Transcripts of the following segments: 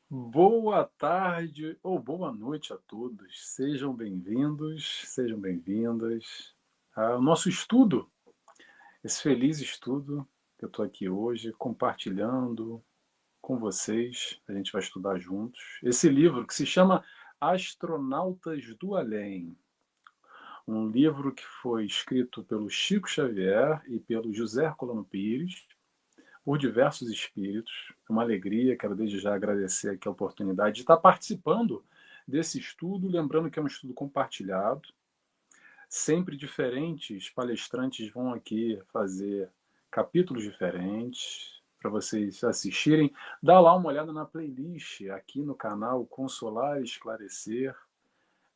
Boa tarde ou boa noite a todos. Sejam bem-vindos, sejam bem-vindas ao nosso estudo, esse feliz estudo que eu estou aqui hoje compartilhando com vocês. A gente vai estudar juntos esse livro que se chama Astronautas do Além. Um livro que foi escrito pelo Chico Xavier e pelo José Herculano Pires, por diversos espíritos. É uma alegria, quero desde já agradecer aqui a oportunidade de estar participando desse estudo, lembrando que é um estudo compartilhado, sempre diferentes palestrantes vão aqui fazer capítulos diferentes para vocês assistirem. Dá lá uma olhada na playlist aqui no canal Consolar e Esclarecer,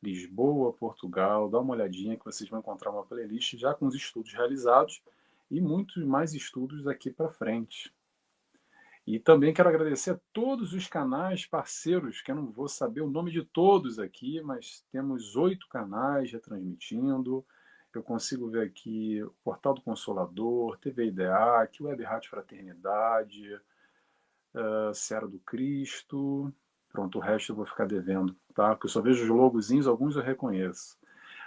Lisboa, Portugal. Dá uma olhadinha que vocês vão encontrar uma playlist já com os estudos realizados e muitos mais estudos daqui para frente. E também quero agradecer a todos os canais parceiros, que eu não vou saber o nome de todos aqui, mas temos 8 canais retransmitindo. Eu consigo ver aqui o Portal do Consolador, TV IDEAC, Web Rádio Fraternidade, Seara do Cristo. Pronto, o resto eu vou ficar devendo, tá? Porque eu só vejo os logozinhos, alguns eu reconheço.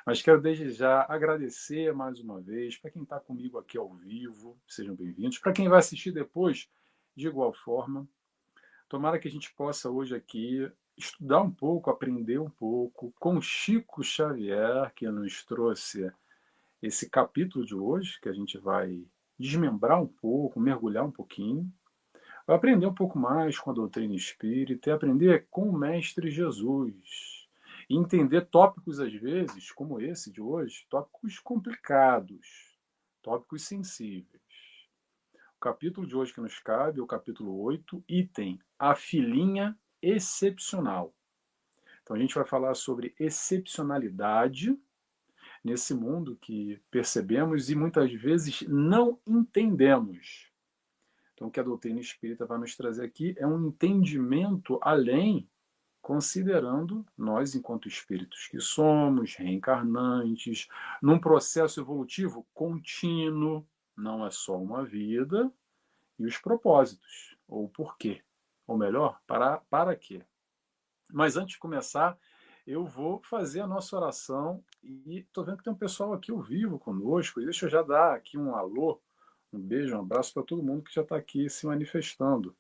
Mas quero desde já agradecer mais uma vez para quem está comigo aqui ao vivo, sejam bem-vindos. Para quem vai assistir depois, de igual forma, tomara que a gente possa hoje aqui estudar um pouco, aprender um pouco com Chico Xavier, que nos trouxe esse capítulo de hoje, que a gente vai desmembrar um pouco, mergulhar um pouquinho, vai aprender um pouco mais com a doutrina espírita e aprender com o Mestre Jesus. E entender tópicos, às vezes, como esse de hoje, tópicos complicados, tópicos sensíveis. O capítulo de hoje que nos cabe é o capítulo 8, item A Filhinha Excepcional. Então a gente vai falar sobre excepcionalidade nesse mundo que percebemos e muitas vezes não entendemos. Então o que a doutrina espírita vai nos trazer aqui é um entendimento além, considerando nós enquanto espíritos que somos, reencarnantes, num processo evolutivo contínuo, não é só uma vida, e os propósitos, ou o porquê, ou melhor, para quê. Mas antes de começar, eu vou fazer a nossa oração e estou vendo que tem um pessoal aqui ao vivo conosco, e deixa eu já dar aqui um alô, um beijo, um abraço para todo mundo que já está aqui se manifestando.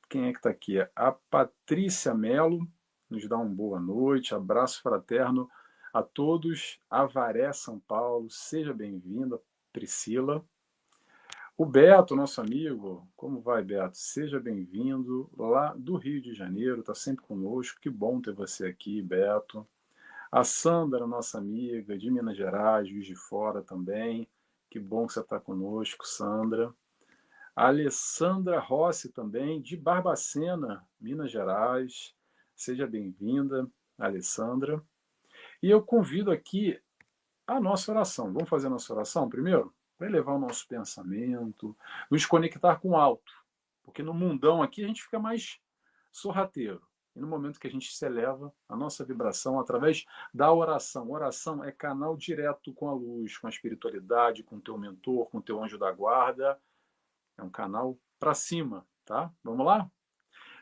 Quem é que está aqui? A Patrícia Melo nos dá uma boa noite, abraço fraterno a todos. Avaré, São Paulo, seja bem-vinda, Priscila. O Beto, nosso amigo, como vai, Beto? Seja bem-vindo lá do Rio de Janeiro, está sempre conosco. Que bom ter você aqui, Beto. A Sandra, nossa amiga, de Minas Gerais, Juiz de Fora também. Que bom que você está conosco, Sandra. A Alessandra Rossi também, de Barbacena, Minas Gerais. Seja bem-vinda, Alessandra. E eu convido aqui a nossa oração. Vamos fazer a nossa oração primeiro? Vai levar o nosso pensamento, nos conectar com o alto. Porque no mundão aqui a gente fica mais sorrateiro. E no momento que a gente se eleva, a nossa vibração através da oração. Oração é canal direto com a luz, com a espiritualidade, com o teu mentor, com o teu anjo da guarda. É um canal para cima, tá? Vamos lá?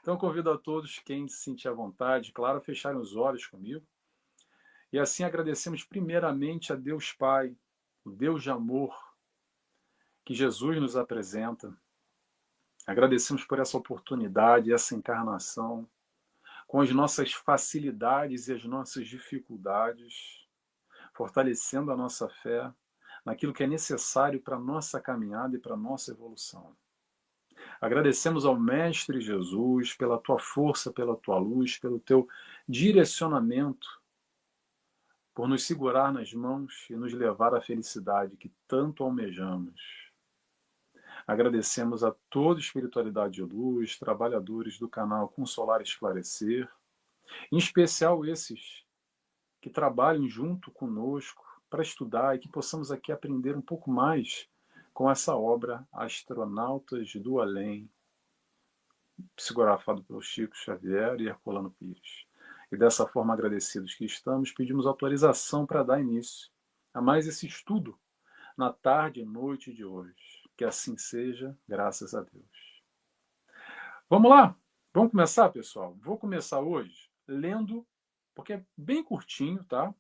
Então eu convido a todos, quem se sentir à vontade, claro, a fecharem os olhos comigo. E assim agradecemos primeiramente a Deus Pai, o Deus de amor, que Jesus nos apresenta. Agradecemos por essa oportunidade, essa encarnação, com as nossas facilidades e as nossas dificuldades, fortalecendo a nossa fé naquilo que é necessário para a nossa caminhada e para a nossa evolução. Agradecemos ao Mestre Jesus pela tua força, pela tua luz, pelo teu direcionamento, por nos segurar nas mãos e nos levar à felicidade que tanto almejamos. Agradecemos a toda a espiritualidade de luz, trabalhadores do canal Consolar e Esclarecer, em especial esses que trabalham junto conosco para estudar e que possamos aqui aprender um pouco mais com essa obra Astronautas do Além, psicografado pelo Chico Xavier e Herculano Pires. E dessa forma, agradecidos que estamos, pedimos autorização para dar início a mais esse estudo na tarde e noite de hoje. Que assim seja, graças a Deus. Vamos lá? Vamos começar, pessoal? Vou começar hoje lendo, porque é bem curtinho, tá?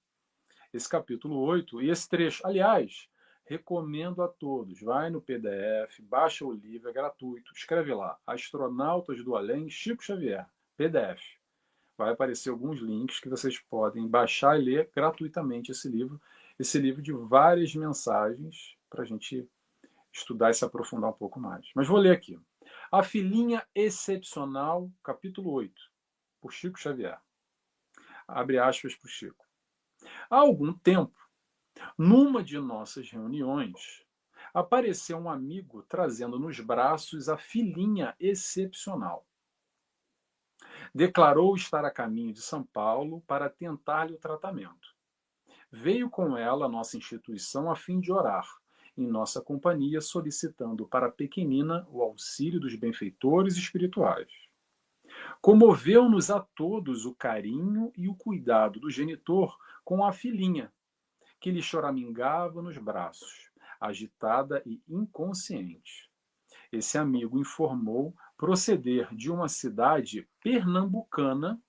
Esse capítulo 8 e esse trecho. Aliás, recomendo a todos. Vai no PDF, baixa o livro, é gratuito. Escreve lá, Astronautas do Além, Chico Xavier, PDF. Vai aparecer alguns links que vocês podem baixar e ler gratuitamente esse livro de várias mensagens para a gente estudar e se aprofundar um pouco mais. Mas vou ler aqui. A Filhinha Excepcional, capítulo 8, por Chico Xavier. Abre aspas para o Chico. Há algum tempo, numa de nossas reuniões, apareceu um amigo trazendo nos braços a filhinha excepcional. Declarou estar a caminho de São Paulo para tentar-lhe o tratamento. Veio com ela à nossa instituição a fim de orar, em nossa companhia, solicitando para a pequenina o auxílio dos benfeitores espirituais. Comoveu-nos a todos o carinho e o cuidado do genitor com a filhinha, que lhe choramingava nos braços, agitada e inconsciente. Esse amigo informou proceder de uma cidade pernambucana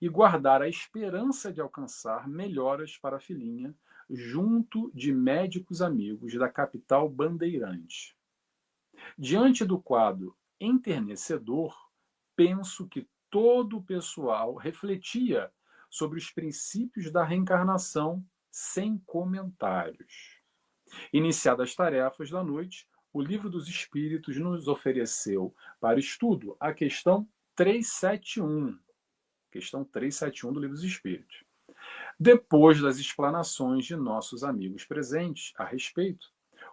e guardar a esperança de alcançar melhoras para a filhinha junto de médicos amigos da capital bandeirante. Diante do quadro enternecedor, penso que todo o pessoal refletia sobre os princípios da reencarnação sem comentários. Iniciadas as tarefas da noite, o Livro dos Espíritos nos ofereceu para estudo a questão 371. Questão 371 do Livro dos Espíritos. Depois das explanações de nossos amigos presentes a respeito,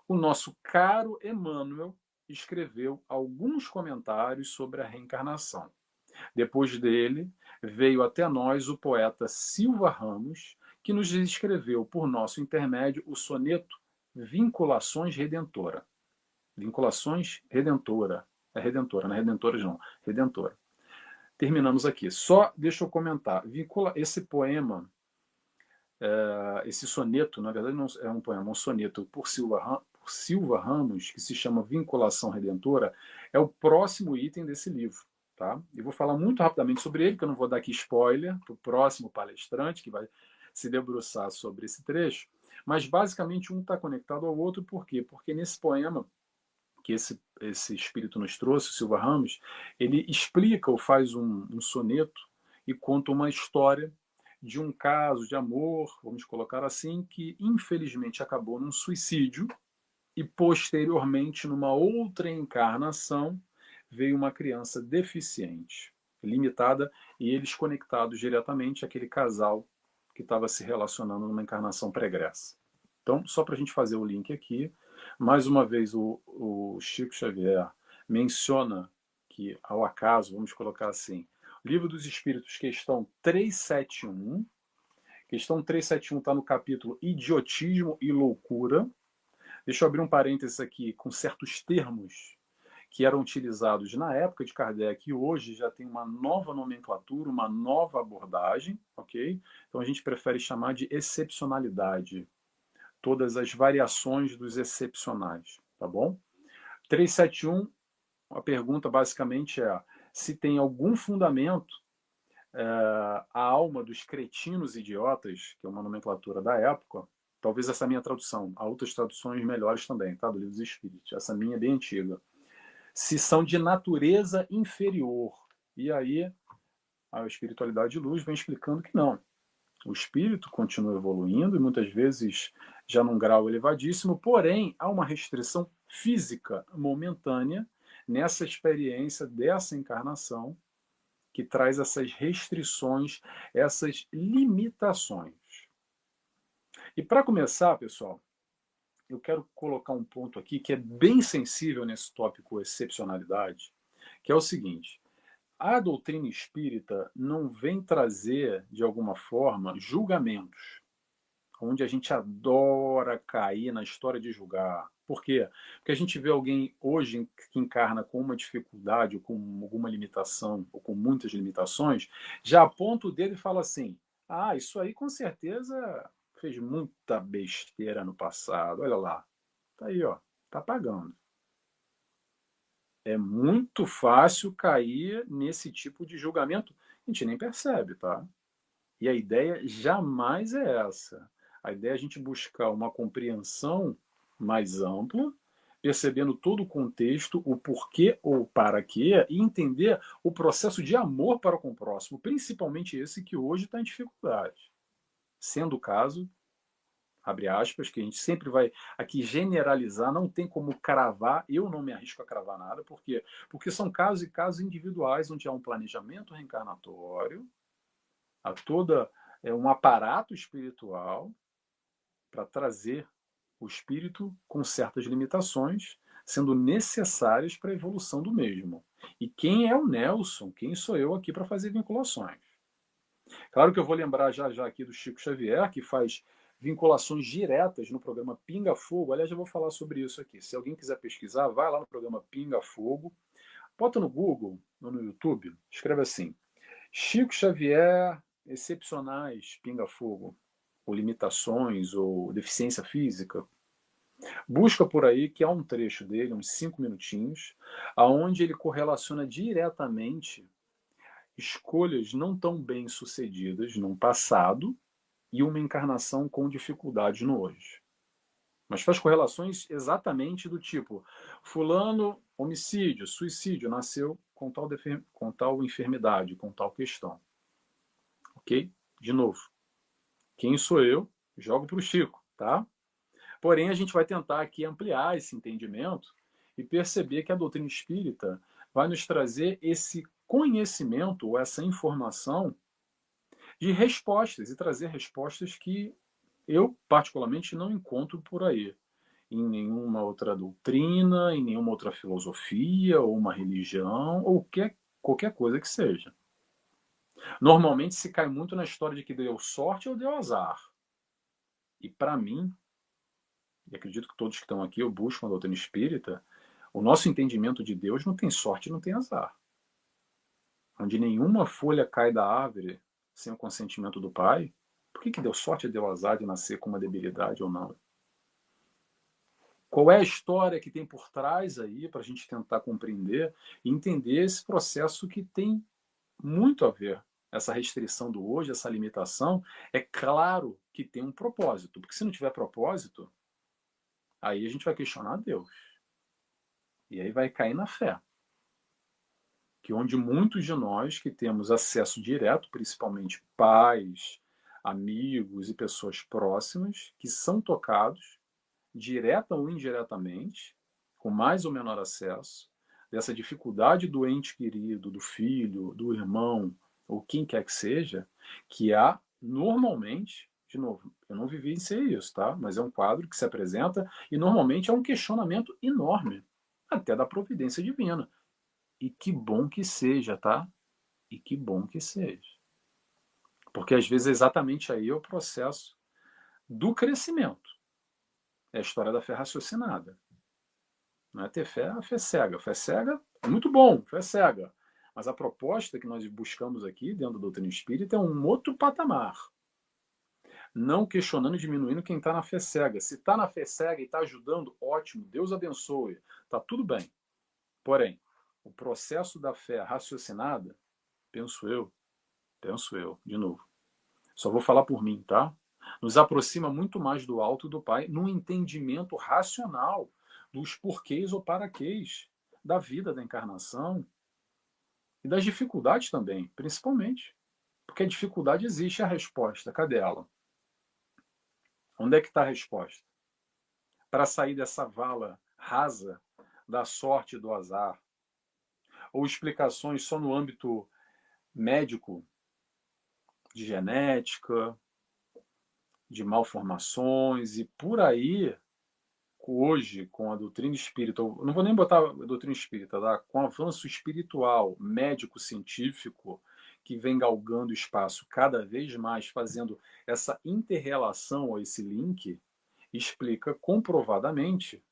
o nosso caro Emmanuel escreveu alguns comentários sobre a reencarnação. Depois dele, veio até nós o poeta Silva Ramos, que nos escreveu por nosso intermédio o soneto Vinculações Redentora. Vinculações Redentora. É Redentora, não é Redentora não. Redentora. Terminamos aqui. Só deixa eu comentar. Esse poema, esse soneto, na verdade não é um poema, é um soneto por Silva Ramos, que se chama Vinculação Redentora, é o próximo item desse livro. Tá? Eu vou falar muito rapidamente sobre ele, que eu não vou dar aqui spoiler para o próximo palestrante que vai se debruçar sobre esse trecho, mas basicamente um está conectado ao outro, por quê? Porque nesse poema que esse espírito nos trouxe, o Silva Ramos, ele explica ou faz um soneto e conta uma história de um caso de amor, vamos colocar assim, que infelizmente acabou num suicídio e posteriormente, numa outra encarnação, veio uma criança deficiente, limitada, e eles conectados diretamente àquele casal que estava se relacionando numa encarnação pregressa. Então, só para a gente fazer o link aqui, mais uma vez o Chico Xavier menciona que, ao acaso, vamos colocar assim, Livro dos Espíritos, questão 371. Questão 371 está no capítulo Idiotismo e Loucura. Deixa eu abrir um parênteses aqui com certos termos que eram utilizados na época de Kardec e hoje já tem uma nova nomenclatura, uma nova abordagem, ok? Então a gente prefere chamar de excepcionalidade, todas as variações dos excepcionais, tá bom? 371, a pergunta basicamente é se tem algum fundamento a alma dos cretinos idiotas, que é uma nomenclatura da época, talvez essa minha tradução, há outras traduções melhores também, tá? Do Livro dos Espíritos, essa minha é bem antiga. Se são de natureza inferior. E aí a espiritualidade de luz vem explicando que não. O espírito continua evoluindo e muitas vezes já num grau elevadíssimo, porém há uma restrição física momentânea nessa experiência dessa encarnação que traz essas restrições, essas limitações. E para começar, pessoal, eu quero colocar um ponto aqui que é bem sensível nesse tópico excepcionalidade, que é o seguinte: a doutrina espírita não vem trazer, de alguma forma, julgamentos, onde a gente adora cair na história de julgar. Por quê? Porque a gente vê alguém hoje que encarna com uma dificuldade, ou com alguma limitação, ou com muitas limitações, já aponta o dedo e fala assim: ah, isso aí com certeza fez muita besteira no passado, olha lá. Tá aí, ó, tá pagando. É muito fácil cair nesse tipo de julgamento. A gente nem percebe, tá? E a ideia jamais é essa. A ideia é a gente buscar uma compreensão mais ampla, percebendo todo o contexto, o porquê ou para quê, e entender o processo de amor para com o próximo, principalmente esse que hoje está em dificuldade. Sendo o caso, abre aspas, que a gente sempre vai aqui generalizar, não tem como cravar, eu não me arrisco a cravar nada, por quê? Porque são casos e casos individuais onde há um planejamento reencarnatório, há toda um aparato espiritual para trazer o espírito com certas limitações, sendo necessárias para a evolução do mesmo. E quem é o Nelson? Quem sou eu aqui para fazer vinculações? Claro que eu vou lembrar já já aqui do Chico Xavier, que faz vinculações diretas no programa Pinga Fogo. Aliás, eu vou falar sobre isso aqui. Se alguém quiser pesquisar, vai lá no programa Pinga Fogo, bota no Google ou no YouTube, escreve assim: Chico Xavier, excepcionais Pinga Fogo, ou limitações, ou deficiência física. Busca por aí que há um trecho dele, uns 5 minutinhos, aonde ele correlaciona diretamente escolhas não tão bem sucedidas no passado e uma encarnação com dificuldades no hoje. Mas faz correlações exatamente do tipo: fulano, homicídio, suicídio, nasceu com tal enfermidade, com tal questão. Ok? De novo, quem sou eu? Jogo para o Chico, tá? Porém, a gente vai tentar aqui ampliar esse entendimento e perceber que a doutrina espírita vai nos trazer esse conhecimento ou essa informação de respostas e trazer respostas que eu, particularmente, não encontro por aí, em nenhuma outra doutrina, em nenhuma outra filosofia, ou uma religião, ou qualquer coisa que seja. Normalmente se cai muito na história de que deu sorte ou deu azar. E para mim, e acredito que todos que estão aqui eu busco a doutrina espírita, o nosso entendimento de Deus não tem sorte, não tem azar. Onde nenhuma folha cai da árvore sem o consentimento do Pai, por que deu sorte e deu azar de nascer com uma debilidade ou não? Qual é a história que tem por trás aí para a gente tentar compreender e entender esse processo que tem muito a ver? Essa restrição do hoje, essa limitação, é claro que tem um propósito, porque se não tiver propósito, aí a gente vai questionar Deus. E aí vai cair na fé. Que onde muitos de nós que temos acesso direto, principalmente pais, amigos e pessoas próximas, que são tocados, direta ou indiretamente, com mais ou menor acesso, dessa dificuldade do ente querido, do filho, do irmão, ou quem quer que seja, que há normalmente, de novo, eu não vivenciei isso, tá? Mas é um quadro que se apresenta e normalmente é um questionamento enorme, até da providência divina. E que bom que seja, tá? E que bom que seja. Porque às vezes exatamente aí é o processo do crescimento. É a história da fé raciocinada. Não é ter fé, a fé cega. Fé cega é muito bom, fé cega. Mas a proposta que nós buscamos aqui dentro da doutrina espírita é um outro patamar. Não questionando e diminuindo quem está na fé cega. Se está na fé cega e está ajudando, ótimo, Deus abençoe. Está tudo bem. Porém, o processo da fé raciocinada, penso eu, de novo. Só vou falar por mim, tá? Nos aproxima muito mais do alto do Pai no entendimento racional dos porquês ou paraquês da vida, da encarnação e das dificuldades também, principalmente. Porque a dificuldade existe, a resposta, cadê ela? Onde é que está a resposta? Para sair dessa vala rasa da sorte e do azar, ou explicações só no âmbito médico, de genética, de malformações e por aí, hoje, com a doutrina espírita, não vou nem botar a doutrina espírita, tá? Com o avanço espiritual, médico-científico, que vem galgando espaço cada vez mais, fazendo essa interrelação ou esse link, explica comprovadamente,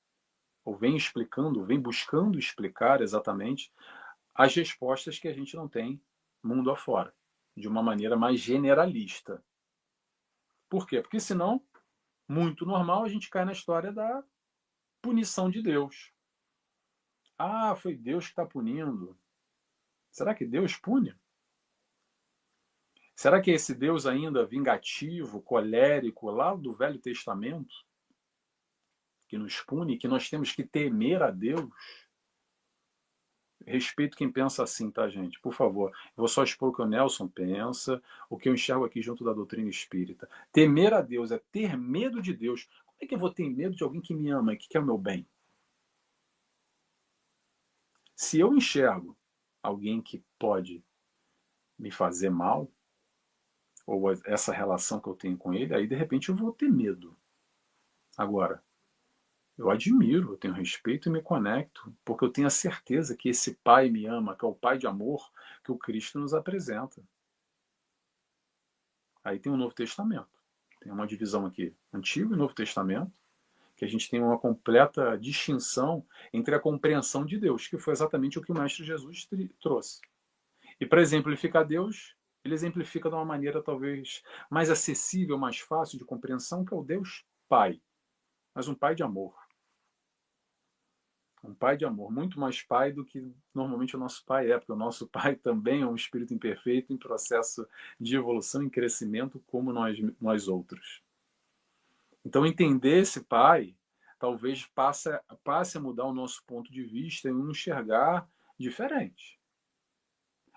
ou vem explicando, vem buscando explicar exatamente as respostas que a gente não tem mundo afora, de uma maneira mais generalista. Por quê? Porque senão, muito normal, a gente cai na história da punição de Deus. Ah, foi Deus que está punindo. Será que Deus pune? Será que esse Deus ainda vingativo, colérico, lá do Velho Testamento, que nos pune, que nós temos que temer a Deus? Respeito quem pensa assim, tá, gente? Por favor. Eu vou só expor o que o Nelson pensa, o que eu enxergo aqui junto da doutrina espírita. Temer a Deus é ter medo de Deus. Como é que eu vou ter medo de alguém que me ama e que quer o meu bem? Se eu enxergo alguém que pode me fazer mal, ou essa relação que eu tenho com ele, aí de repente eu vou ter medo. Agora, eu admiro, eu tenho respeito e me conecto, porque eu tenho a certeza que esse Pai me ama, que é o Pai de amor que o Cristo nos apresenta. Aí tem o Novo Testamento. Tem uma divisão aqui, Antigo e Novo Testamento, que a gente tem uma completa distinção entre a compreensão de Deus, que foi exatamente o que o Mestre Jesus trouxe. E para exemplificar Deus, ele exemplifica de uma maneira talvez mais acessível, mais fácil de compreensão, que é o Deus Pai, mas um Pai de amor. Um pai de amor, muito mais pai do que normalmente o nosso pai é, porque o nosso pai também é um espírito imperfeito em processo de evolução e crescimento como nós outros. Então, entender esse pai talvez passe a mudar o nosso ponto de vista e um enxergar diferente.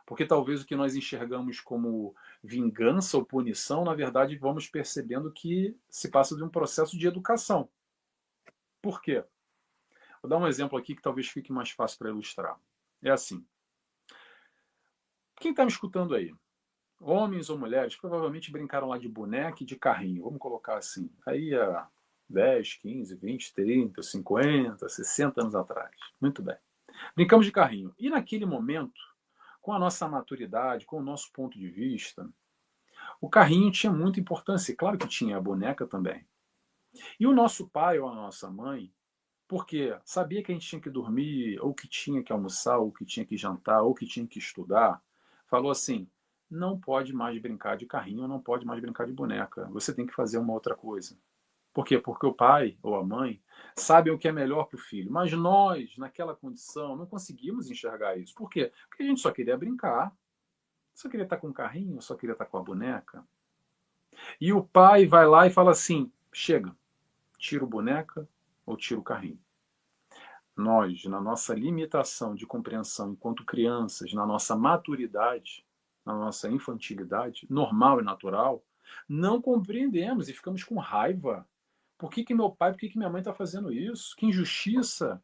Porque talvez o que nós enxergamos como vingança ou punição, na verdade, vamos percebendo que se passa de um processo de educação. Por quê? Vou dar um exemplo aqui que talvez fique mais fácil para ilustrar. É assim. Quem está me escutando aí? Homens ou mulheres, provavelmente brincaram lá de boneca e de carrinho. Vamos colocar assim. Aí há 10, 15, 20, 30, 50, 60 anos atrás. Muito bem. Brincamos de carrinho. E naquele momento, com a nossa maturidade, com o nosso ponto de vista, o carrinho tinha muita importância. E claro que tinha a boneca também. E o nosso pai ou a nossa mãe, porque sabia que a gente tinha que dormir, ou que tinha que almoçar, ou que tinha que jantar, ou que tinha que estudar, falou assim: não pode mais brincar de carrinho, não pode mais brincar de boneca. Você tem que fazer uma outra coisa. Por quê? Porque o pai ou a mãe sabem o que é melhor para o filho. Mas nós, naquela condição, não conseguimos enxergar isso. Por quê? Porque a gente só queria brincar. Só queria estar com o carrinho, só queria estar com a boneca. E o pai vai lá e fala assim: chega, tira o boneca ou tira o carrinho. Nós, na nossa limitação de compreensão enquanto crianças, na nossa maturidade, na nossa infantilidade, normal e natural, não compreendemos e ficamos com raiva. Por que meu pai, por que minha mãe está fazendo isso? Que injustiça!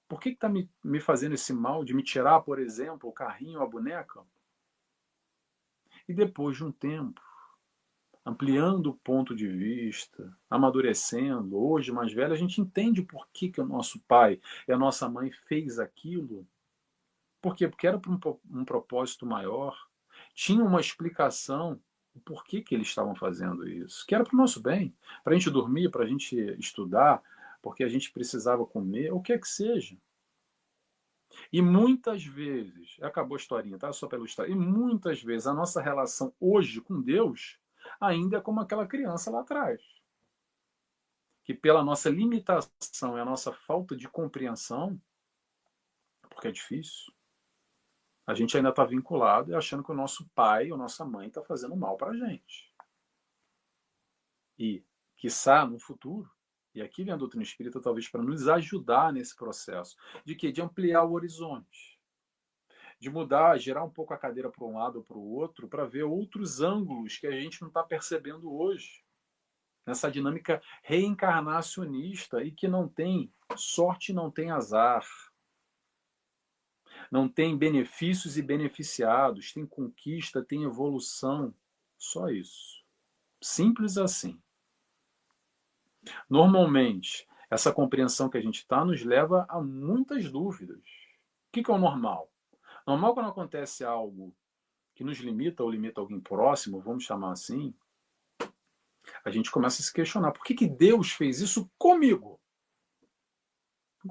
Por que está me fazendo esse mal de me tirar, por exemplo, o carrinho, a boneca? E depois de um tempo, ampliando o ponto de vista, amadurecendo, hoje mais velho, a gente entende por que o nosso pai e a nossa mãe fez aquilo. Por quê? Porque era para um propósito maior. Tinha uma explicação do porquê que eles estavam fazendo isso. Que era para o nosso bem. Para a gente dormir, para a gente estudar, porque a gente precisava comer, o que é que seja. E muitas vezes, acabou a historinha, tá? Só pela história. E muitas vezes a nossa relação hoje com Deus ainda é como aquela criança lá atrás. Que pela nossa limitação e a nossa falta de compreensão, porque é difícil, a gente ainda está vinculado e achando que o nosso pai ou nossa mãe está fazendo mal para a gente. E, quiçá, no futuro, e aqui vem a doutrina espírita talvez para nos ajudar nesse processo, de quê? De ampliar o horizonte, de mudar, girar um pouco a cadeira para um lado ou para o outro, para ver outros ângulos que a gente não está percebendo hoje, nessa dinâmica reencarnacionista e que não tem sorte, não tem azar. Não tem benefícios e beneficiados, tem conquista, tem evolução. Só isso. Simples assim. Normalmente, essa compreensão que a gente está nos leva a muitas dúvidas. O que é o normal? Normal quando acontece algo que nos limita ou limita alguém próximo, vamos chamar assim, a gente começa a se questionar. Por que Deus fez isso comigo?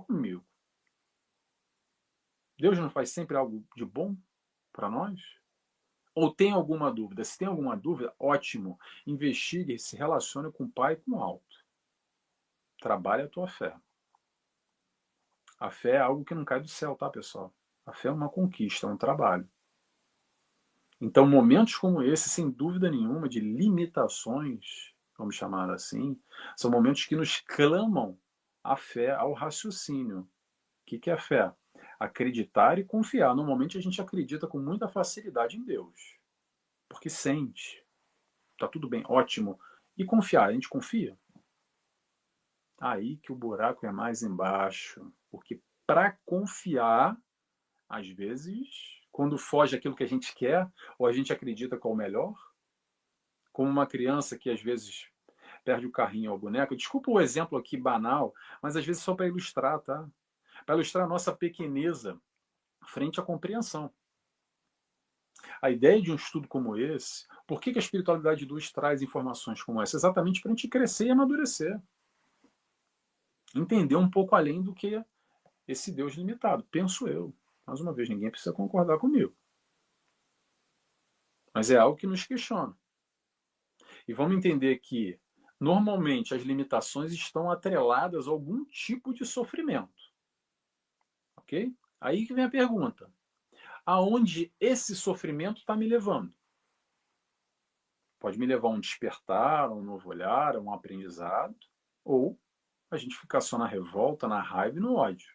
Comigo. Deus não faz sempre algo de bom para nós? Ou tem alguma dúvida? Se tem alguma dúvida, ótimo. Investigue, se relacione com o pai e com o alto. Trabalhe a tua fé. A fé é algo que não cai do céu, tá, pessoal? A fé é uma conquista, é um trabalho. Então, momentos como esse, sem dúvida nenhuma, de limitações, vamos chamar assim, são momentos que nos clamam a fé ao raciocínio. O que é a fé? Acreditar e confiar. Normalmente a gente acredita com muita facilidade em Deus, porque sente, tá tudo bem, ótimo. E confiar, a gente confia? Aí que o buraco é mais embaixo, porque para confiar, às vezes, quando foge aquilo que a gente quer, ou a gente acredita que é o melhor, como uma criança que às vezes perde o carrinho ou a boneca. Desculpa o exemplo aqui banal, mas às vezes só para ilustrar, tá? Para ilustrar a nossa pequeneza frente à compreensão. A ideia de um estudo como esse, por que a espiritualidade de luz traz informações como essa? Exatamente para a gente crescer e amadurecer. Entender um pouco além do que esse Deus limitado, penso eu. Mais uma vez, ninguém precisa concordar comigo. Mas é algo que nos questiona. E vamos entender que, normalmente, as limitações estão atreladas a algum tipo de sofrimento. Ok? Aí que vem a pergunta. Aonde esse sofrimento está me levando? Pode me levar a um despertar, a um novo olhar, a um aprendizado, ou a gente ficar só na revolta, na raiva e no ódio.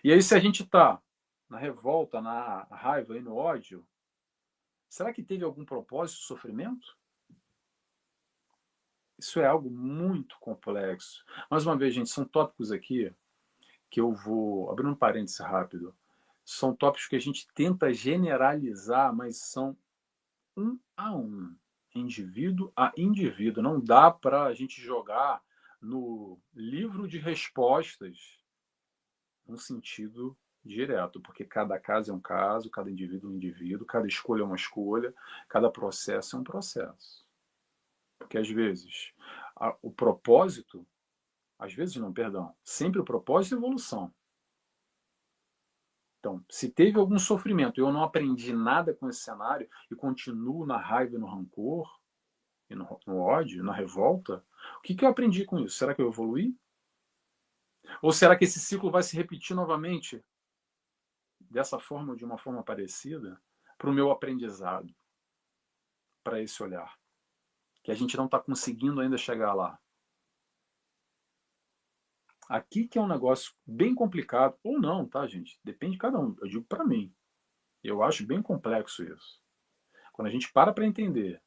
E aí, se a gente está na revolta, na raiva e no ódio, será que teve algum propósito o sofrimento? Isso é algo muito complexo. Mais uma vez, gente, são tópicos aqui que eu vou abrir um parêntese rápido. São tópicos que a gente tenta generalizar, mas são um a um, indivíduo a indivíduo. Não dá para a gente jogar no livro de respostas um sentido direto, porque cada caso é um caso, cada indivíduo é um indivíduo, cada escolha é uma escolha, cada processo é um processo. Porque às vezes o propósito, às vezes não, perdão, sempre o propósito é evolução. Então, se teve algum sofrimento e eu não aprendi nada com esse cenário e continuo na raiva e no rancor, e no ódio, na revolta, o que eu aprendi com isso? Será que eu evoluí? Ou será que esse ciclo vai se repetir novamente dessa forma ou de uma forma parecida para o meu aprendizado, para esse olhar? Que a gente não está conseguindo ainda chegar lá. Aqui que é um negócio bem complicado, ou não, tá, gente? Depende de cada um. Eu digo para mim. Eu acho bem complexo isso. Quando a gente para entender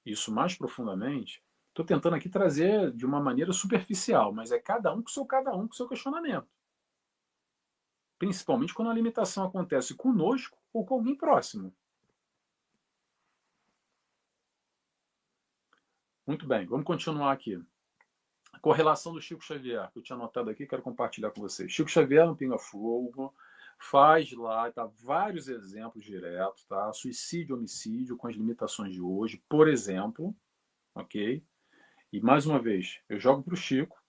isso mais profundamente, estou tentando aqui trazer de uma maneira superficial, mas é cada um com seu questionamento. Principalmente quando a limitação acontece conosco ou com alguém próximo. Muito bem, vamos continuar aqui. A correlação do Chico Xavier, que eu tinha anotado aqui, quero compartilhar com vocês. Chico Xavier no Pinga Fogo faz lá, tá, vários exemplos diretos, tá? Suicídio, homicídio com as limitações de hoje, por exemplo, ok? E mais uma vez, eu jogo para o Chico,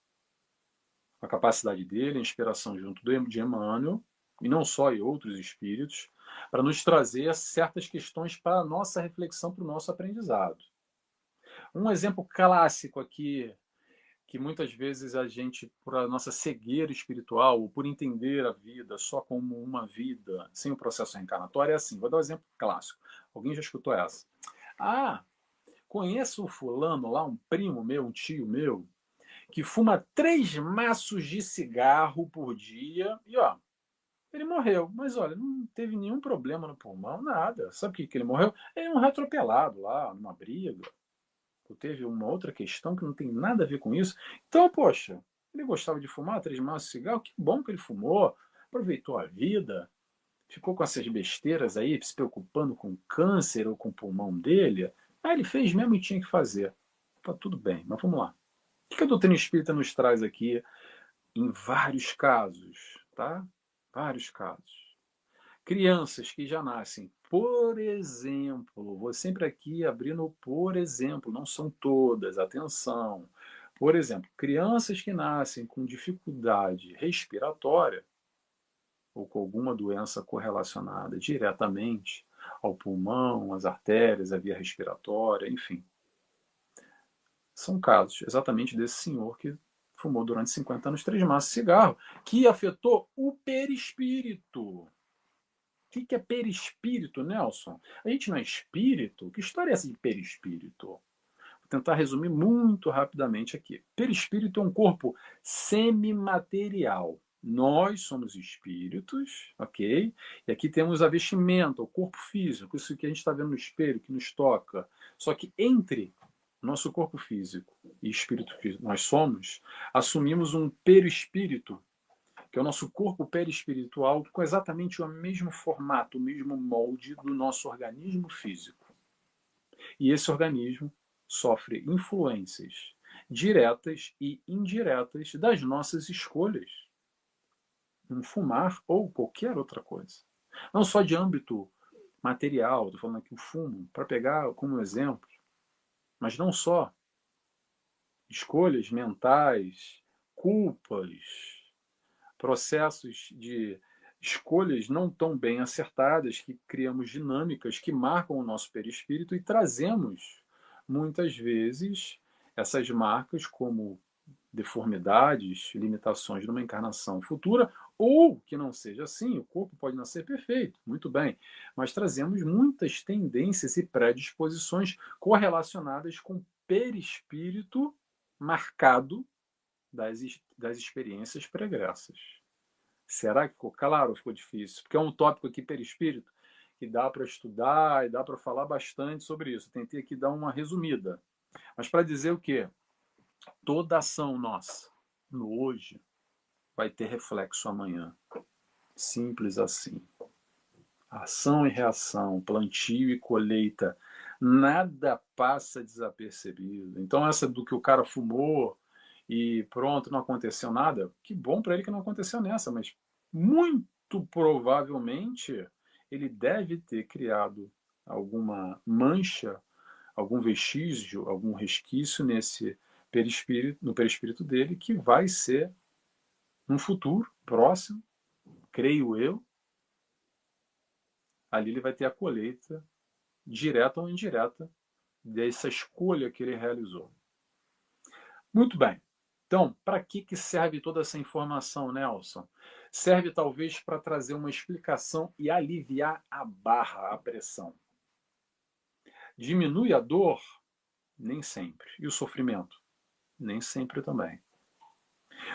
a capacidade dele, a inspiração junto de Emmanuel, e não só e outros espíritos, para nos trazer certas questões para a nossa reflexão, para o nosso aprendizado. Um exemplo clássico aqui, que muitas vezes a gente, por a nossa cegueira espiritual, ou por entender a vida só como uma vida, sem o processo reencarnatório, é assim. Vou dar um exemplo clássico. Alguém já escutou essa? Ah, conheço o fulano lá, um primo meu, um tio meu, que fuma 3 maços de cigarro por dia e, ó, ele morreu. Mas, olha, não teve nenhum problema no pulmão, nada. Sabe o que ele morreu? É um atropelado lá, numa briga. Ou teve uma outra questão que não tem nada a ver com isso. Então, poxa, ele gostava de fumar 3 maços de cigarro, que bom que ele fumou, aproveitou a vida, ficou com essas besteiras aí, se preocupando com câncer ou com o pulmão dele. Ah, ele fez mesmo e tinha que fazer. Tá tudo bem, mas vamos lá. O que a doutrina espírita nos traz aqui em vários casos, tá? Vários casos. Crianças que já nascem, por exemplo, vou sempre aqui abrindo por exemplo, não são todas, atenção. Por exemplo, crianças que nascem com dificuldade respiratória ou com alguma doença correlacionada diretamente ao pulmão, às artérias, à via respiratória, enfim. São casos exatamente desse senhor que fumou durante 50 anos 3 maços de cigarro, que afetou o perispírito. O que é perispírito, Nelson? A gente não é espírito? Que história é essa de perispírito? Vou tentar resumir muito rapidamente aqui. Perispírito é um corpo semimaterial. Nós somos espíritos, ok? E aqui temos a vestimenta, o corpo físico, isso que a gente está vendo no espelho, que nos toca. Só que entre nosso corpo físico e espírito que nós somos, assumimos um perispírito, que é o nosso corpo perispiritual, com exatamente o mesmo formato, o mesmo molde do nosso organismo físico. E esse organismo sofre influências diretas e indiretas das nossas escolhas, em fumar ou qualquer outra coisa. Não só de âmbito material, estou falando aqui o fumo, para pegar como exemplo, mas não só escolhas mentais, culpas, processos de escolhas não tão bem acertadas, que criamos dinâmicas que marcam o nosso perispírito e trazemos, muitas vezes, essas marcas como deformidades, limitações numa encarnação futura, ou que não seja assim, o corpo pode nascer perfeito, muito bem, mas trazemos muitas tendências e predisposições correlacionadas com o perispírito marcado das experiências pregressas. Será que ficou claro ou ficou difícil? Porque é um tópico aqui, perispírito, que dá para estudar e dá para falar bastante sobre isso. Tentei aqui dar uma resumida. Mas para dizer o quê? Toda ação nossa no hoje vai ter reflexo amanhã. Simples assim. Ação e reação, plantio e colheita, nada passa desapercebido. Então essa do que o cara fumou e pronto, não aconteceu nada, que bom para ele que não aconteceu nessa, mas muito provavelmente ele deve ter criado alguma mancha, algum vestígio, algum resquício nesse perispírito, no perispírito dele, que vai ser, no futuro próximo, creio eu, ali ele vai ter a colheita, direta ou indireta, dessa escolha que ele realizou. Muito bem. Então, para que serve toda essa informação, Nelson? Serve talvez para trazer uma explicação e aliviar a barra, a pressão. Diminui a dor? Nem sempre. E o sofrimento? Nem sempre também.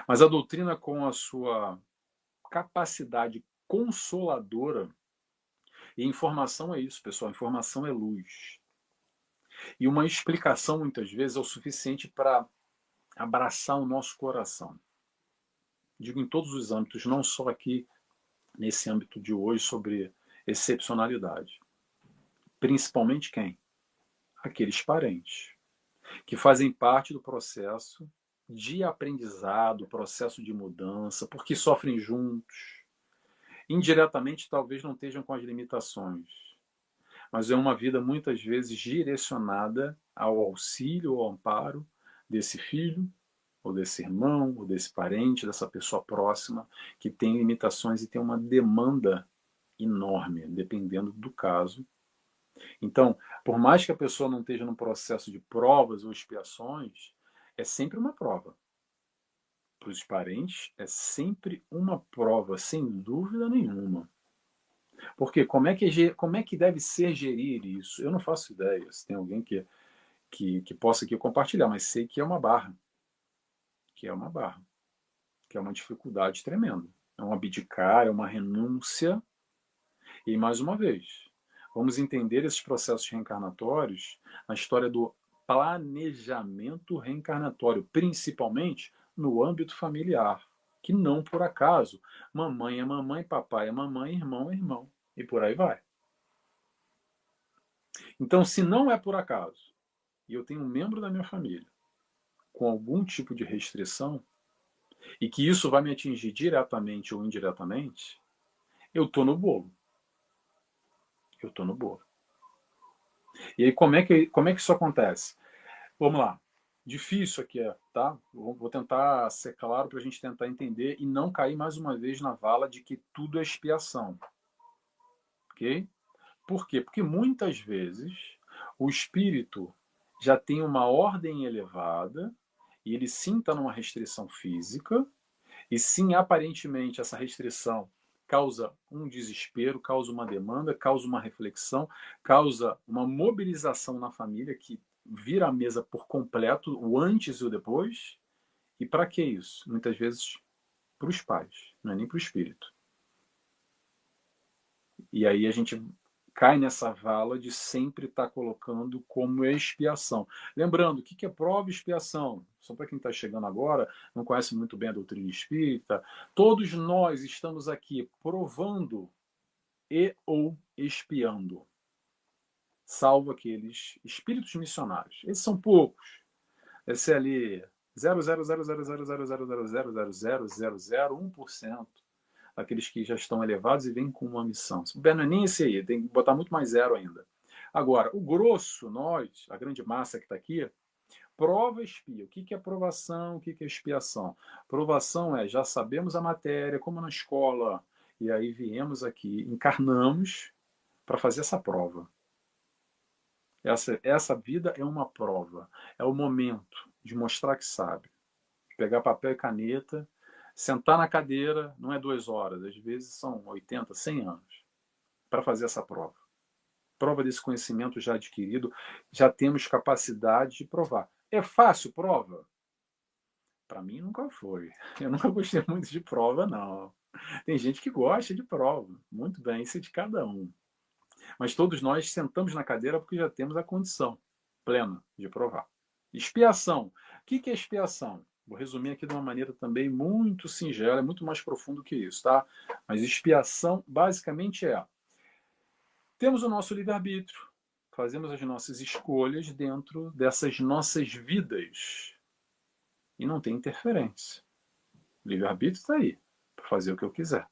Mas a doutrina, com a sua capacidade consoladora, e informação é isso, pessoal, informação é luz. E uma explicação, muitas vezes, é o suficiente para abraçar o nosso coração. Digo em todos os âmbitos, não só aqui nesse âmbito de hoje sobre excepcionalidade. Principalmente quem? Aqueles parentes que fazem parte do processo de aprendizado, processo de mudança, porque sofrem juntos. Indiretamente, talvez não estejam com as limitações, mas é uma vida muitas vezes direcionada ao auxílio, ao amparo desse filho, ou desse irmão, ou desse parente, dessa pessoa próxima, que tem limitações e tem uma demanda enorme, dependendo do caso. Então, por mais que a pessoa não esteja num processo de provas ou expiações, é sempre uma prova. Para os parentes, é sempre uma prova, sem dúvida nenhuma. Porque como é que deve ser gerir isso? Eu não faço ideia. Se tem alguém que possa aqui compartilhar, mas sei que é uma barra. Que é uma barra. Que é uma dificuldade tremenda. É um abdicar, é uma renúncia. E, mais uma vez, vamos entender esses processos reencarnatórios na história do planejamento reencarnatório, principalmente no âmbito familiar, que não por acaso, mamãe é mamãe, papai é mamãe, irmão é irmão, e por aí vai. Então, se não é por acaso, e eu tenho um membro da minha família com algum tipo de restrição, e que isso vai me atingir diretamente ou indiretamente, eu estou no bolo. Eu estou no bolo. E aí, como é que isso acontece? Vamos lá. Difícil aqui, tá? Vou tentar ser claro para a gente tentar entender e não cair mais uma vez na vala de que tudo é expiação. Ok? Por quê? Porque muitas vezes o espírito já tem uma ordem elevada e ele sim está numa restrição física, e sim, aparentemente, essa restrição causa um desespero, causa uma demanda, causa uma reflexão, causa uma mobilização na família que vira a mesa por completo, o antes e o depois. E para que isso? Muitas vezes para os pais, não é nem para o espírito. E aí a gente cai nessa vala de sempre estar colocando como expiação. Lembrando, o que é prova e expiação? Só para quem está chegando agora, não conhece muito bem a doutrina espírita, todos nós estamos aqui provando e ou expiando, salvo aqueles espíritos missionários. Esses são poucos. Deve ser ali 0,0000000000001% aqueles que já estão elevados e vêm com uma missão. Não é nem esse aí, tem que botar muito mais zero ainda. Agora, o grosso, nós, a grande massa que está aqui, prova e expia. O que é provação, o que é expiação? Provação é, já sabemos a matéria, como na escola, e aí viemos aqui, encarnamos para fazer essa prova. Essa vida é uma prova, é o momento de mostrar que sabe. Pegar papel e caneta, sentar na cadeira, não é 2 horas, às vezes são 80, 100 anos, para fazer essa prova. Prova desse conhecimento já adquirido, já temos capacidade de provar. É fácil prova? Para mim nunca foi. Eu nunca gostei muito de prova, não. Tem gente que gosta de prova. Muito bem, isso é de cada um. Mas todos nós sentamos na cadeira porque já temos a condição plena de provar. Expiação. O que é expiação? Vou resumir aqui de uma maneira também muito singela, é muito mais profundo que isso, tá? Mas expiação basicamente é: temos o nosso livre-arbítrio, fazemos as nossas escolhas dentro dessas nossas vidas e não tem interferência. O livre-arbítrio está aí para fazer o que eu quiser.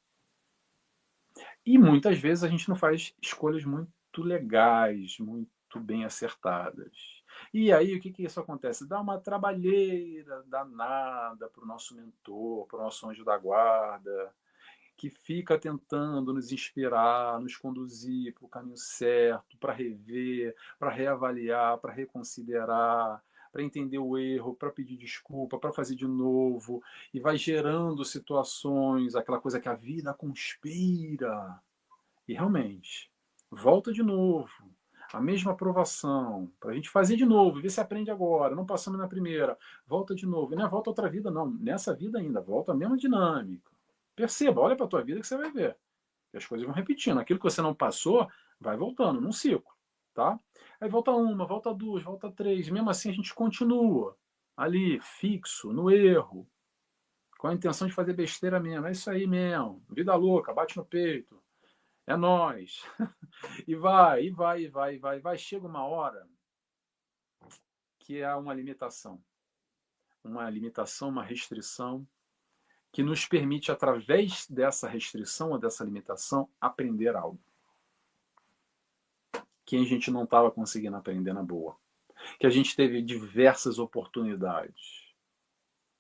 E muitas vezes a gente não faz escolhas muito legais, muito bem acertadas. E aí o que isso acontece? Dá uma trabalheira danada para o nosso mentor, para o nosso anjo da guarda, que fica tentando nos inspirar, nos conduzir para o caminho certo, para rever, para reavaliar, para reconsiderar, para entender o erro, para pedir desculpa, para fazer de novo, e vai gerando situações, aquela coisa que a vida conspira. E realmente, volta de novo, a mesma aprovação, para a gente fazer de novo, ver se aprende agora, não passamos na primeira, volta de novo, e não é volta outra vida não, nessa vida ainda, volta a mesma dinâmica. Perceba, olha para a tua vida que você vai ver. Que as coisas vão repetindo. Aquilo que você não passou, vai voltando num ciclo. Tá? Aí volta uma, volta duas, volta três. Mesmo assim a gente continua ali, fixo, no erro. Com a intenção de fazer besteira mesmo. É isso aí mesmo. Vida louca, bate no peito. É nós. E vai, e vai, e vai, e vai, e vai. Chega uma hora que é uma limitação. Uma limitação, uma restrição que nos permite, através dessa restrição ou dessa limitação, aprender algo que a gente não estava conseguindo aprender na boa. Que a gente teve diversas oportunidades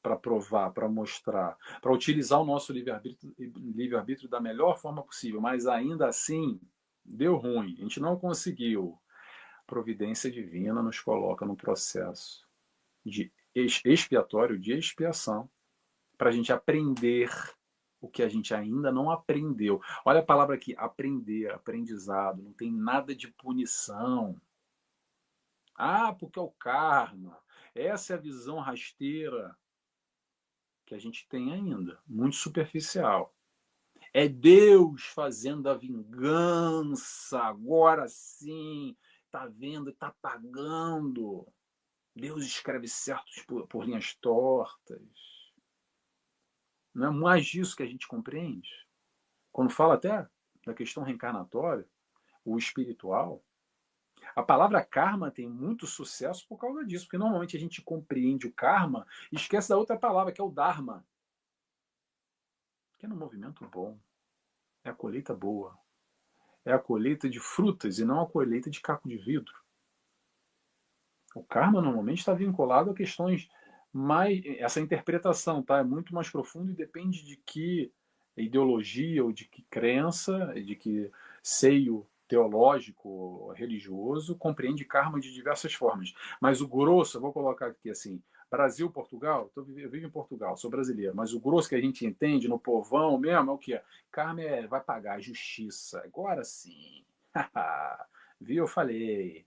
para provar, para mostrar, para utilizar o nosso livre-arbítrio da melhor forma possível, mas ainda assim deu ruim, a gente não conseguiu. Providência divina nos coloca no processo de expiatório, de expiação, para a gente aprender o que a gente ainda não aprendeu. Olha a palavra aqui, aprender, aprendizado, não tem nada de punição. Ah, porque é o karma. Essa é a visão rasteira que a gente tem ainda, muito superficial. É Deus fazendo a vingança, agora sim, tá vendo, tá pagando. Deus escreve certos por linhas tortas. Não é mais disso que a gente compreende? Quando fala até da questão reencarnatória, o espiritual, a palavra karma tem muito sucesso por causa disso, porque normalmente a gente compreende o karma e esquece da outra palavra, que é o dharma, que é no movimento bom, é a colheita boa, é a colheita de frutas e não a colheita de caco de vidro. O karma normalmente está vinculado a questões mais. Essa interpretação tá? É muito mais profundo e depende de que ideologia ou de que crença, de que seio teológico, religioso, compreende karma de diversas formas. Mas o grosso, eu vou colocar aqui assim, Brasil, Portugal, eu vivo em Portugal, sou brasileiro, mas o grosso que a gente entende no povão mesmo é o quê? Carme vai pagar a justiça. Agora sim. Viu? Eu falei.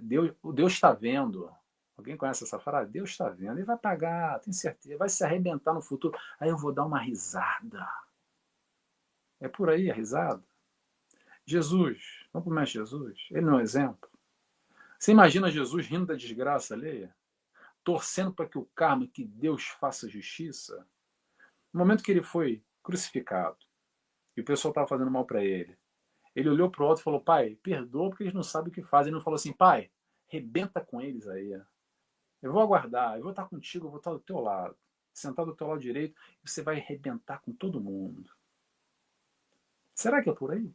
Deus está vendo. Alguém conhece essa frase? Deus está vendo. Ele vai pagar, tenho certeza. Vai se arrebentar no futuro. Aí eu vou dar uma risada. É por aí a risada. Jesus, vamos para o Mestre Jesus. Ele não é um exemplo. Você imagina Jesus rindo da desgraça alheia? Torcendo para que o karma, que Deus faça justiça? No momento que ele foi crucificado e o pessoal estava fazendo mal para ele, ele olhou para o alto e falou: Pai, perdoa porque eles não sabem o que fazem. Ele não falou assim: Pai, rebenta com eles aí. Eu vou aguardar, eu vou estar contigo, eu vou estar do teu lado, sentado do teu lado direito, e você vai arrebentar com todo mundo. Será que é por aí?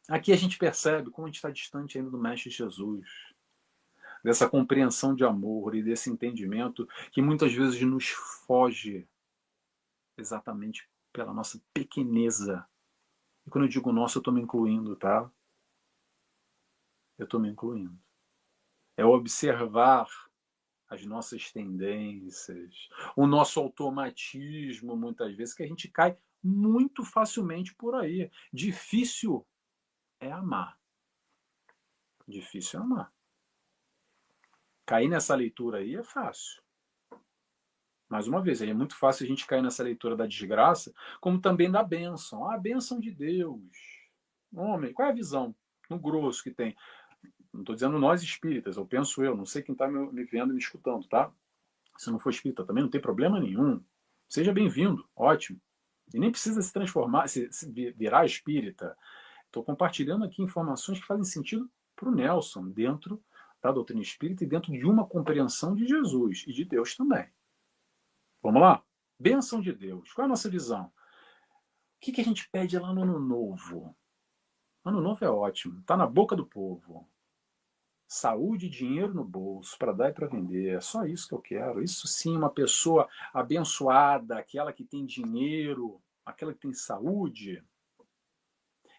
Aqui a gente percebe como a gente está distante ainda do Mestre Jesus, dessa compreensão de amor e desse entendimento que muitas vezes nos foge exatamente pela nossa pequeneza. E quando eu digo nosso, eu estou me incluindo, tá? Eu estou me incluindo. É observar as nossas tendências, o nosso automatismo, muitas vezes, que a gente cai muito facilmente por aí. Difícil é amar. Difícil é amar. Cair nessa leitura aí é fácil. Mais uma vez, é muito fácil a gente cair nessa leitura da desgraça, como também da bênção. Ah, a bênção de Deus. Homem, qual é a visão, no grosso, que tem? Não estou dizendo nós espíritas, eu penso eu, não sei quem está me vendo e me escutando, tá? Se não for espírita também, não tem problema nenhum. Seja bem-vindo, ótimo. E nem precisa se transformar, se virar espírita. Estou compartilhando aqui informações que fazem sentido para o Nelson, dentro da doutrina espírita e dentro de uma compreensão de Jesus e de Deus também. Vamos lá? Bênção de Deus. Qual é a nossa visão? O que a gente pede lá no Ano Novo? Ano Novo é ótimo, está na boca do povo. Saúde e dinheiro no bolso, para dar e para vender. É só isso que eu quero. Isso sim, uma pessoa abençoada, aquela que tem dinheiro, aquela que tem saúde.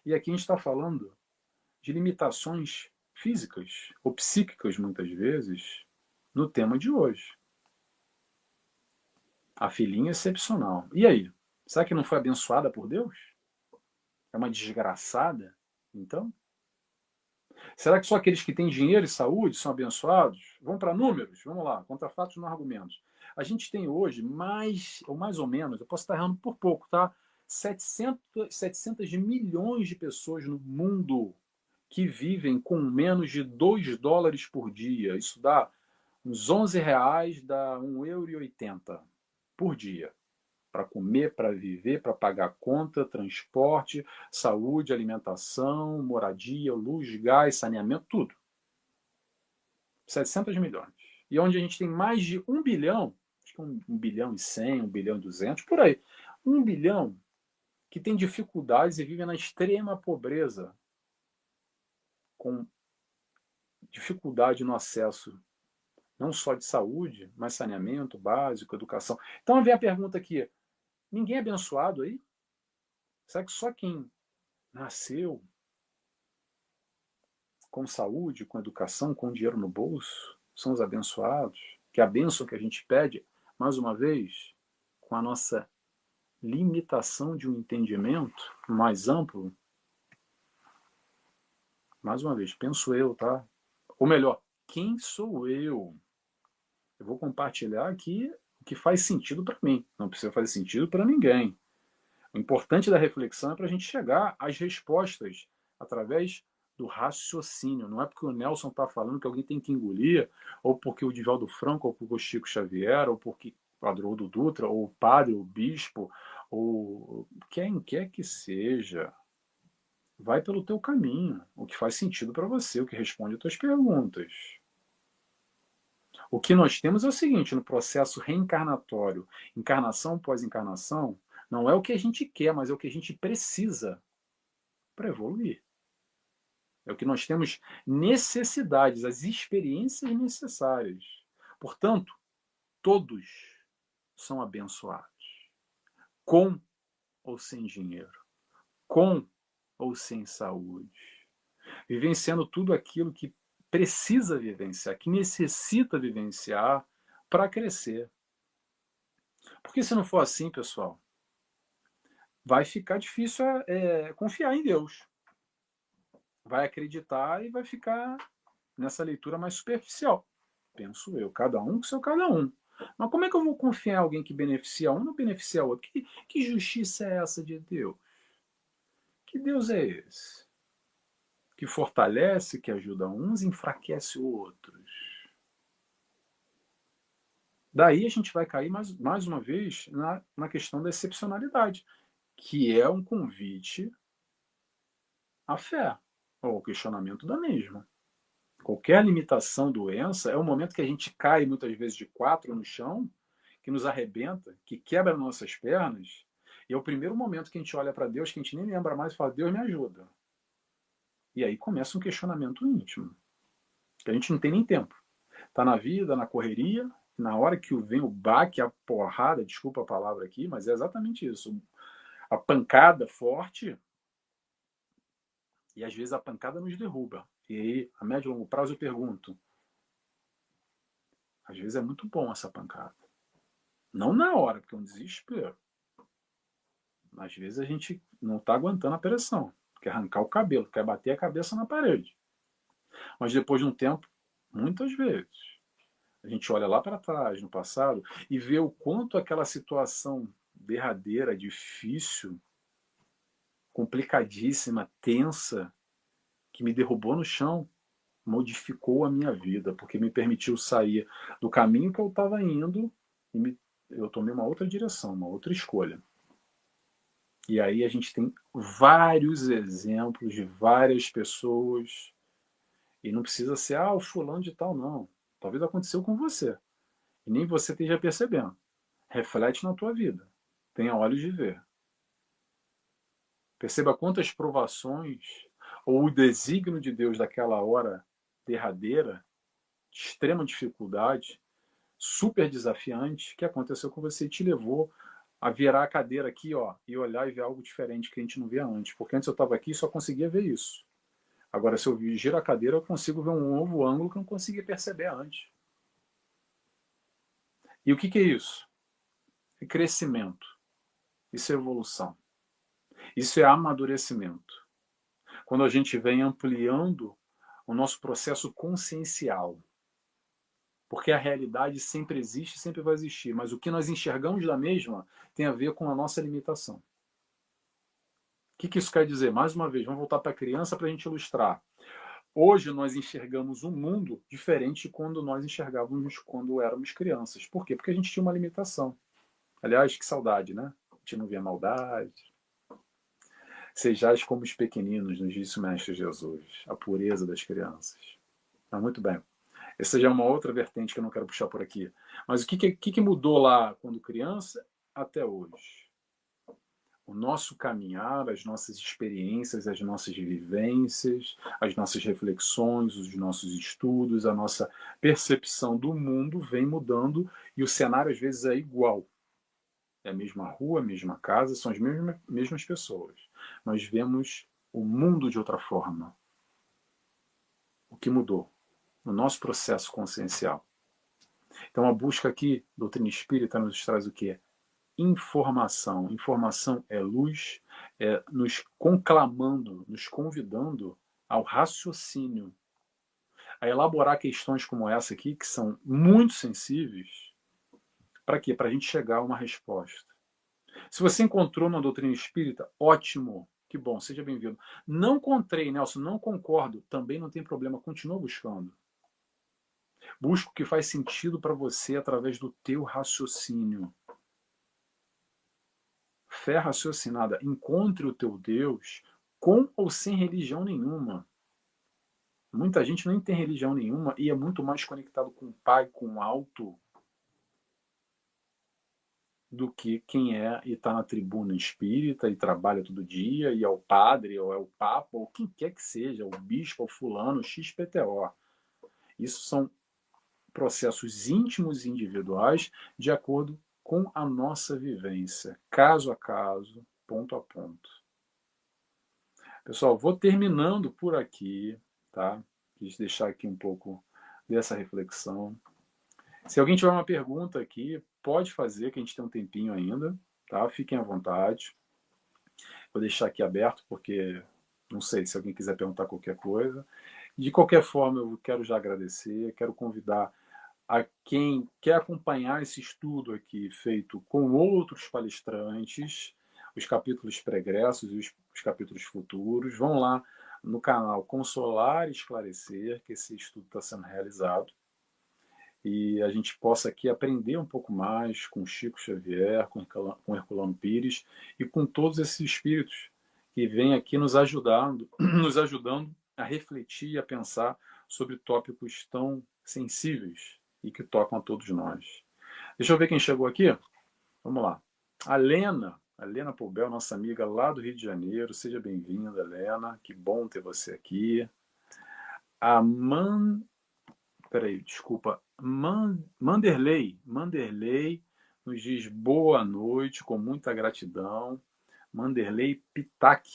E aqui a gente está falando de limitações físicas ou psíquicas, muitas vezes, no tema de hoje. A filhinha excepcional. E aí? Será que não foi abençoada por Deus? É uma desgraçada? Então? Será que só aqueles que têm dinheiro e saúde são abençoados? Vamos para números? Vamos lá, contra fatos não argumentos. A gente tem hoje mais, ou mais ou menos, eu posso estar errando por pouco, tá? 700 milhões de pessoas no mundo que vivem com menos de 2 dólares por dia. Isso dá uns 11 reais, dá 1,80 € por dia. Para comer, para viver, para pagar conta, transporte, saúde, alimentação, moradia, luz, gás, saneamento, tudo. 700 milhões. E onde a gente tem mais de 1 bilhão, acho que 1 bilhão e 100, 1 bilhão e 200, por aí. 1 bilhão que tem dificuldades e vive na extrema pobreza, com dificuldade no acesso não só de saúde, mas saneamento básico, educação. Então vem a pergunta aqui: ninguém é abençoado aí? Será que só quem nasceu com saúde, com educação, com dinheiro no bolso são os abençoados? Que a bênção que a gente pede, mais uma vez, com a nossa limitação de um entendimento mais amplo, mais uma vez, penso eu, tá? Ou melhor, quem sou eu? Eu vou compartilhar aqui o que faz sentido para mim. Não precisa fazer sentido para ninguém. O importante da reflexão é para a gente chegar às respostas através do raciocínio. Não é porque o Nelson está falando que alguém tem que engolir, ou porque o Divaldo Franco, ou porque o Chico Xavier, ou porque o Haroldo Dutra, ou o padre, ou o bispo, ou quem quer que seja. Vai pelo teu caminho, o que faz sentido para você, o que responde às tuas perguntas. O que nós temos é o seguinte, no processo reencarnatório, encarnação após encarnação, não é o que a gente quer, mas é o que a gente precisa para evoluir. É o que nós temos necessidades, as experiências necessárias. Portanto, todos são abençoados, com ou sem dinheiro, com ou sem saúde, vivenciando tudo aquilo que precisa vivenciar, que necessita vivenciar para crescer. Porque se não for assim, pessoal, vai ficar difícil confiar em Deus. Vai acreditar e vai ficar nessa leitura mais superficial. Penso eu, cada um com seu cada um. Mas como é que eu vou confiar em alguém que beneficia um e não beneficia o outro? Que justiça é essa de Deus? Que Deus é esse? Que fortalece, que ajuda uns e enfraquece outros. Daí a gente vai cair mais uma vez na questão da excepcionalidade, que é um convite à fé, ou ao questionamento da mesma. Qualquer limitação, doença, é o momento que a gente cai muitas vezes de quatro no chão, que nos arrebenta, que quebra nossas pernas, e é o primeiro momento que a gente olha para Deus, que a gente nem lembra mais e fala, Deus me ajuda. E aí começa um questionamento íntimo, que a gente não tem nem tempo. Está na vida, na correria, na hora que vem o baque, a porrada, desculpa a palavra aqui, mas é exatamente isso. A pancada forte, e às vezes a pancada nos derruba. E aí, a médio e longo prazo, eu pergunto, às vezes é muito bom essa pancada. Não na hora, porque é um desespero. Às vezes a gente não está aguentando a pressão, quer arrancar o cabelo, quer bater a cabeça na parede. Mas depois de um tempo, muitas vezes, a gente olha lá para trás, no passado, e vê o quanto aquela situação derradeira, difícil, complicadíssima, tensa, que me derrubou no chão, modificou a minha vida, porque me permitiu sair do caminho que eu estava indo e eu tomei uma outra direção, uma outra escolha. E aí a gente tem vários exemplos de várias pessoas, e não precisa ser, o fulano de tal, não. Talvez aconteceu com você, e nem você esteja percebendo. Reflete na tua vida. Tenha olhos de ver. Perceba quantas provações, ou o desígnio de Deus daquela hora derradeira, de extrema dificuldade, super desafiante, que aconteceu com você e te levou a virar a cadeira aqui, e olhar e ver algo diferente que a gente não via antes. Porque antes eu estava aqui e só conseguia ver isso. Agora, se eu giro a cadeira, eu consigo ver um novo ângulo que eu não conseguia perceber antes. E o que é isso? É crescimento. Isso é evolução. Isso é amadurecimento. Quando a gente vem ampliando o nosso processo consciencial. Porque a realidade sempre existe, sempre vai existir. Mas o que nós enxergamos da mesma tem a ver com a nossa limitação. O que isso quer dizer? Mais uma vez, vamos voltar para a criança para a gente ilustrar. Hoje nós enxergamos um mundo diferente de quando nós enxergávamos quando éramos crianças. Por quê? Porque a gente tinha uma limitação. Aliás, que saudade, né? A gente não via maldade. Sejais como os pequeninos, nos disse o Mestre Jesus. A pureza das crianças. Mas muito bem. Essa já é uma outra vertente que eu não quero puxar por aqui. Mas o que mudou lá quando criança até hoje? O nosso caminhar, as nossas experiências, as nossas vivências, as nossas reflexões, os nossos estudos, a nossa percepção do mundo vem mudando e o cenário às vezes é igual. É a mesma rua, a mesma casa, são as mesmas pessoas. Nós vemos o mundo de outra forma. O que mudou? No nosso processo consciencial. Então a busca aqui, doutrina espírita, nos traz o quê? Informação. Informação é luz, é nos conclamando, nos convidando ao raciocínio, a elaborar questões como essa aqui, que são muito sensíveis. Para quê? Para a gente chegar a uma resposta. Se você encontrou na doutrina espírita, ótimo, que bom, seja bem-vindo. Não encontrei, Nelson, não concordo, também não tem problema, continua buscando. Busca o que faz sentido para você através do teu raciocínio. Fé raciocinada. Encontre o teu Deus com ou sem religião nenhuma. Muita gente nem tem religião nenhuma e é muito mais conectado com o Pai, com o alto, do que quem é e está na tribuna espírita e trabalha todo dia e é o padre, ou é o papa, ou quem quer que seja, o bispo, o fulano, o XPTO. Isso são processos íntimos e individuais de acordo com a nossa vivência, caso a caso, ponto a ponto. Pessoal, vou terminando por aqui, tá? quis deixar aqui um pouco dessa reflexão. Se alguém tiver uma pergunta aqui, pode fazer, que a gente tem um tempinho ainda, tá? Fiquem à vontade. Vou deixar aqui aberto, porque não sei se alguém quiser perguntar qualquer coisa. De qualquer forma, eu quero já agradecer, quero convidar a quem quer acompanhar esse estudo aqui feito com outros palestrantes, os capítulos pregressos e os capítulos futuros, vão lá no canal Consolar e Esclarecer, que esse estudo está sendo realizado, e a gente possa aqui aprender um pouco mais com Chico Xavier, com Herculano Pires e com todos esses espíritos que vêm aqui nos ajudando, nos ajudando a refletir e a pensar sobre tópicos tão sensíveis e que tocam a todos nós. Deixa eu ver quem chegou aqui. Vamos lá. A Lena Poubel, nossa amiga lá do Rio de Janeiro. Seja bem-vinda, Lena. Que bom ter você aqui. A Peraí, desculpa. Manderley nos diz boa noite, com muita gratidão. Manderley Pitac.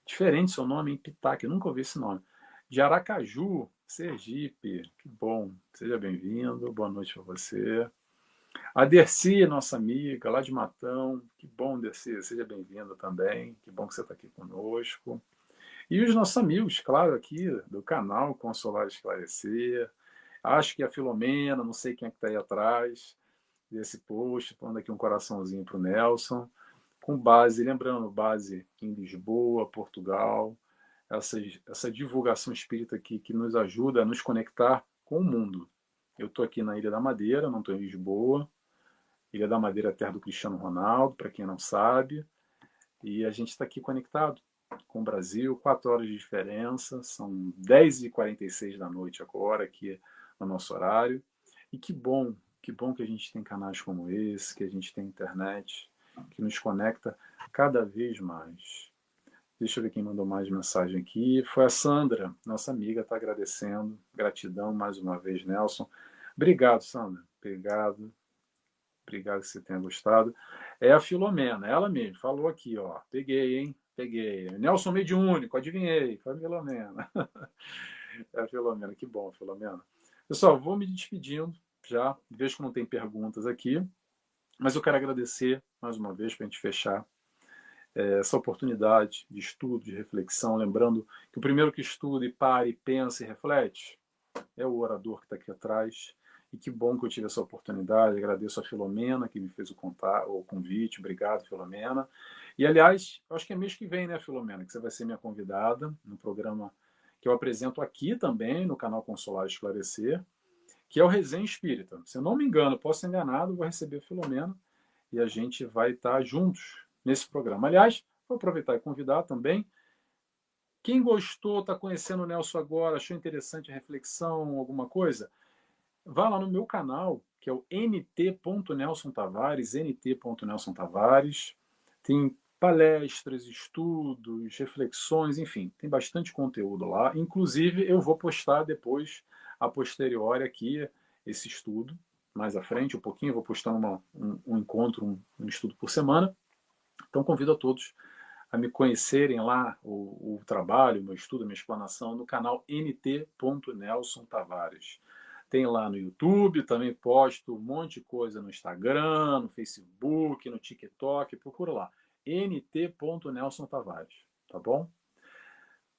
Diferente seu nome, hein? Pitac. Eu nunca ouvi esse nome. De Aracaju, Sergipe. Que bom. Seja bem-vindo. Boa noite para você. A Dercy, nossa amiga, lá de Matão. Que bom, Dercy. Seja bem-vinda também. Que bom que você está aqui conosco. E os nossos amigos, claro, aqui do canal Consolar e Esclarecer. Acho que a Filomena, não sei quem é que está aí atrás desse post, falando aqui um coraçãozinho para o Nelson, com base, lembrando, base em Lisboa, Portugal, essa divulgação espírita aqui que nos ajuda a nos conectar com o mundo. Eu estou aqui na Ilha da Madeira, não estou em Lisboa. Ilha da Madeira é a terra do Cristiano Ronaldo, para quem não sabe, e a gente está aqui conectado com o Brasil, 4 horas de diferença, são 10h46 da noite agora, aqui no nosso horário. E que bom que a gente tem canais como esse, que a gente tem internet, que nos conecta cada vez mais. Deixa eu ver quem mandou mais mensagem aqui. Foi a Sandra, nossa amiga, está agradecendo. Gratidão mais uma vez, Nelson. Obrigado, Sandra. Obrigado. Obrigado que você tenha gostado. É a Filomena, ela mesmo, falou aqui, ó. Peguei, hein? Peguei. Nelson Mediúnico, adivinhei. Foi a Filomena. É a Filomena, que bom, Filomena. Pessoal, vou me despedindo já. Vejo que não tem perguntas aqui, mas eu quero agradecer mais uma vez para a gente fechar essa oportunidade de estudo, de reflexão. Lembrando que o primeiro que estuda e para e pensa e reflete é o orador que está aqui atrás. E que bom que eu tive essa oportunidade. Agradeço a Filomena, que me fez o convite. Obrigado, Filomena. E, aliás, eu acho que é mês que vem, né, Filomena, que você vai ser minha convidada no programa que eu apresento aqui também, no canal Consolar e Esclarecer, que é o Resenha Espírita. Se eu não me engano, posso ser enganado, vou receber a Filomena e a gente vai estar juntos nesse programa. Aliás, vou aproveitar e convidar também. Quem gostou, está conhecendo o Nelson agora, achou interessante a reflexão, alguma coisa, vá lá no meu canal, que é o nt.nelson Tavares, nt.nelson Tavares. Tem palestras, estudos, reflexões, enfim, tem bastante conteúdo lá. Inclusive, eu vou postar depois, a posteriori aqui, esse estudo, mais à frente, um pouquinho, eu vou postar um encontro, um estudo por semana. Então, convido a todos a me conhecerem lá, o trabalho, o meu estudo, a minha explanação, no canal nt.nelson Tavares. Tem lá no YouTube, também posto um monte de coisa no Instagram, no Facebook, no TikTok, procura lá, nt.nelson Tavares, tá bom?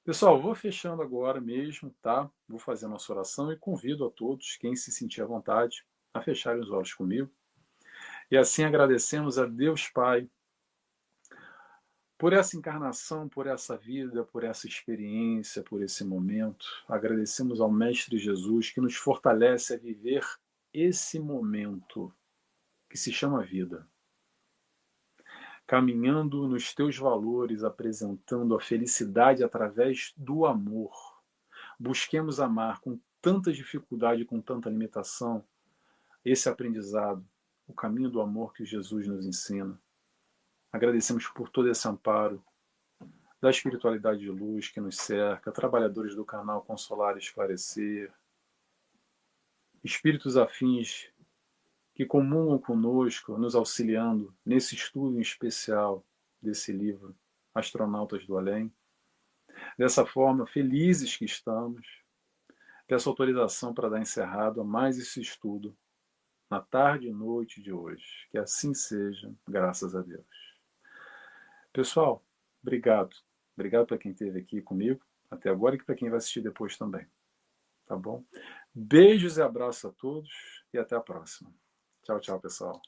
Pessoal, vou fechando agora mesmo, tá? Vou fazer a nossa oração e convido a todos, quem se sentir à vontade, a fecharem os olhos comigo. E assim agradecemos a Deus Pai por essa encarnação, por essa vida, por essa experiência, por esse momento. Agradecemos ao Mestre Jesus que nos fortalece a viver esse momento que se chama vida. Caminhando nos teus valores, apresentando a felicidade através do amor. Busquemos amar com tanta dificuldade, com tanta limitação, esse aprendizado, o caminho do amor que Jesus nos ensina. Agradecemos por todo esse amparo da espiritualidade de luz que nos cerca, trabalhadores do canal Consolar e Esclarecer, espíritos afins que comungam conosco, nos auxiliando nesse estudo em especial desse livro, Astronautas do Além. Dessa forma, felizes que estamos, Peço autorização para dar encerrado a mais esse estudo na tarde e noite de hoje. Que assim seja, graças a Deus. Pessoal, obrigado. Obrigado para quem esteve aqui comigo até agora e para quem vai assistir depois também. Tá bom? Beijos e abraços a todos e até a próxima. Tchau, tchau, pessoal.